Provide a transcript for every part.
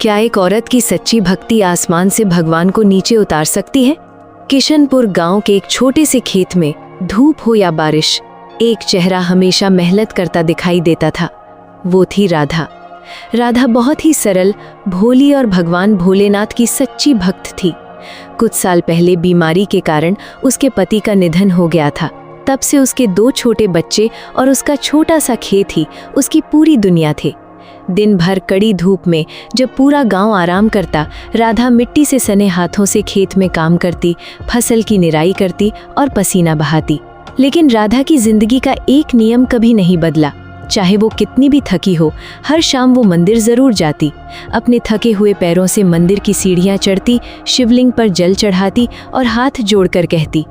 क्या एक औरत की सच्ची भक्ति आसमान से भगवान को नीचे उतार सकती है? किशनपुर गांव के एक छोटे से खेत में धूप हो या बारिश, एक चेहरा हमेशा मेहनत करता दिखाई देता था। वो थी राधा। राधा बहुत ही सरल, भोली और भगवान भोलेनाथ की सच्ची भक्त थी। कुछ साल पहले बीमारी के कारण उसके पति का निधन हो गया था। तब से उसके 2 छोटे बच्चे और उसका छोटा सा खेत ही उसकी पूरी दुनिया थे। दिन भर कड़ी धूप में जब पूरा गांव आराम करता, राधा मिट्टी से सने हाथों से खेत में काम करती, फसल की निराई करती और पसीना बहाती। लेकिन राधा की जिंदगी का एक नियम कभी नहीं बदला। चाहे वो कितनी भी थकी हो, हर शाम वो मंदिर जरूर जाती। अपने थके हुए पैरों से मंदिर की सीढ़ियां चढ़ती, शिवलिंग पर जल चढ़ाती और हाथ जोड़कर कहती,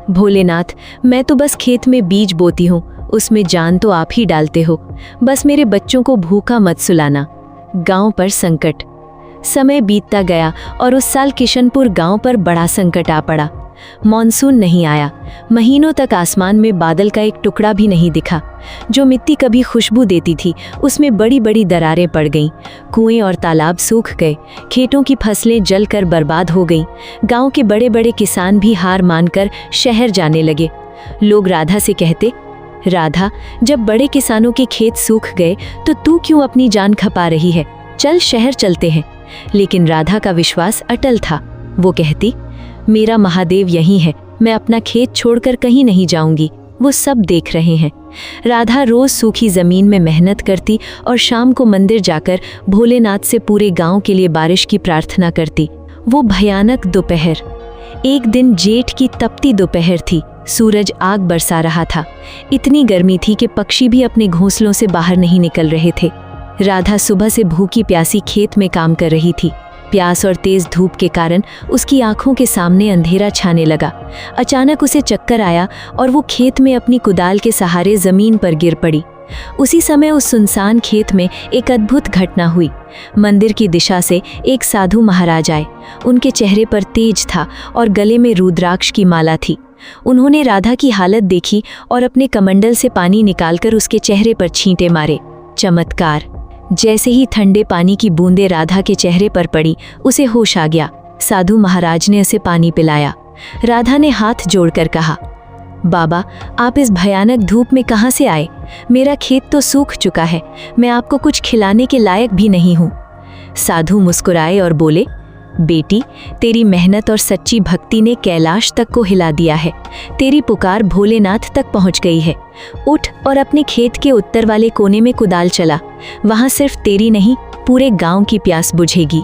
भोलेनाथ, मैं तो बस खेत में बीज बोती हूँ, उसमें जान तो आप ही डालते हो। बस मेरे बच्चों को भूखा मत सुलाना। गांव पर संकट। समय बीतता गया और उस साल किशनपुर गांव पर बड़ा संकट आ पड़ा। मॉनसून नहीं आया। महीनों तक आसमान में बादल का एक टुकड़ा भी नहीं दिखा। जो मिट्टी कभी खुशबू देती थी, उसमें बड़ी बड़ी दरारें पड़ गईं। कुएं और तालाब सूख गए। खेतों की फसलें जलकर बर्बाद हो गईं। गांव के बड़े बड़े किसान भी हार मानकर शहर जाने लगे। लोग राधा से कहते, राधा, जब बड़े किसानों के खेत सूख गए तो तू क्यों अपनी जान खपा रही है? चल शहर चलते हैं। लेकिन राधा का विश्वास अटल था। वो कहती, मेरा महादेव यहीं है, मैं अपना खेत छोड़कर कहीं नहीं जाऊंगी, वो सब देख रहे हैं। राधा रोज सूखी जमीन में मेहनत करती और शाम को मंदिर जाकर भोलेनाथ से पूरे गांव के लिए बारिश की प्रार्थना करती। वो भयानक दोपहर। एक दिन जेठ की तपती दोपहर थी। सूरज आग बरसा रहा था। इतनी गर्मी थी कि पक्षी भी अपने घोंसलों से बाहर नहीं निकल रहे थे। राधा सुबह से भूखी प्यासी खेत में काम कर रही थी। प्यास और तेज धूप के कारण उसकी आंखों के सामने अंधेरा छाने लगा। अचानक उसे चक्कर आया और वो खेत में अपनी कुदाल के सहारे जमीन पर गिर पड़ी। उसी समय उस सुनसान खेत में एक अद्भुत घटना हुई। मंदिर की दिशा से एक साधु महाराज आए। उनके चेहरे पर तेज था और गले में रुद्राक्ष की माला थी। उन्होंने राधा की हालत देखी और अपने कमंडल से पानी निकालकर उसके चेहरे पर छींटे मारे। चमत्कार! जैसे ही ठंडे पानी की बूंदें राधा के चेहरे पर पड़ी, उसे होश आ गया। साधु महाराज ने उसे पानी पिलाया। राधा ने हाथ जोड़कर कहा, बाबा, आप इस भयानक धूप में कहाँ से आए? मेरा खेत तो सूख चुका है, मैं आपको कुछ खिलाने के लायक भी नहीं हूँ। साधु मुस्कुराए और बोले, बेटी, तेरी मेहनत और सच्ची भक्ति ने कैलाश तक को हिला दिया है। तेरी पुकार भोलेनाथ तक पहुंच गई है। उठ और अपने खेत के उत्तर वाले कोने में कुदाल चला। वहां सिर्फ तेरी नहीं, पूरे गांव की प्यास बुझेगी।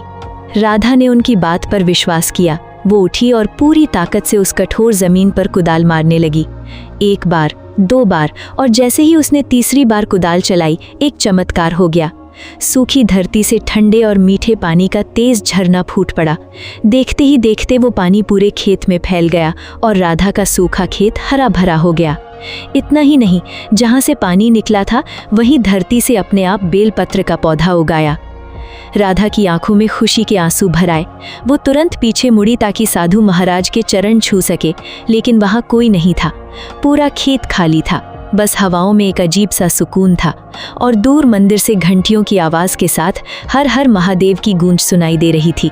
राधा ने उनकी बात पर विश्वास किया। वो उठी और पूरी ताकत से उस कठोर जमीन पर कुदाल मारने लगी। 1 बार, 2 बार, और जैसे ही उसने तीसरी बार कुदाल चलाई, एक चमत्कार हो गया। सूखी धरती से ठंडे और मीठे पानी का तेज झरना फूट पड़ा। देखते ही देखते वो पानी पूरे खेत में फैल गया और राधा का सूखा खेत हरा भरा हो गया। इतना ही नहीं, जहाँ से पानी निकला था वहीं धरती से अपने आप बेलपत्र का पौधा उगाया। राधा की आंखों में खुशी के आंसू भर आए। वो तुरंत पीछे मुड़ी ताकि साधु महाराज के चरण छू सके, लेकिन वहाँ कोई नहीं था। पूरा खेत खाली था। बस हवाओं में एक अजीब सा सुकून था और दूर मंदिर से घंटियों की आवाज के साथ हर हर महादेव की गूंज सुनाई दे रही थी।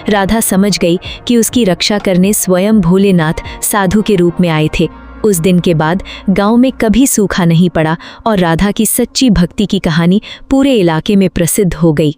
राधा समझ गई कि उसकी रक्षा करने स्वयं भोलेनाथ साधु के रूप में आए थे। उस दिन के बाद गांव में कभी सूखा नहीं पड़ा और राधा की सच्ची भक्ति की कहानी पूरे इलाके में प्रसिद्ध हो गई।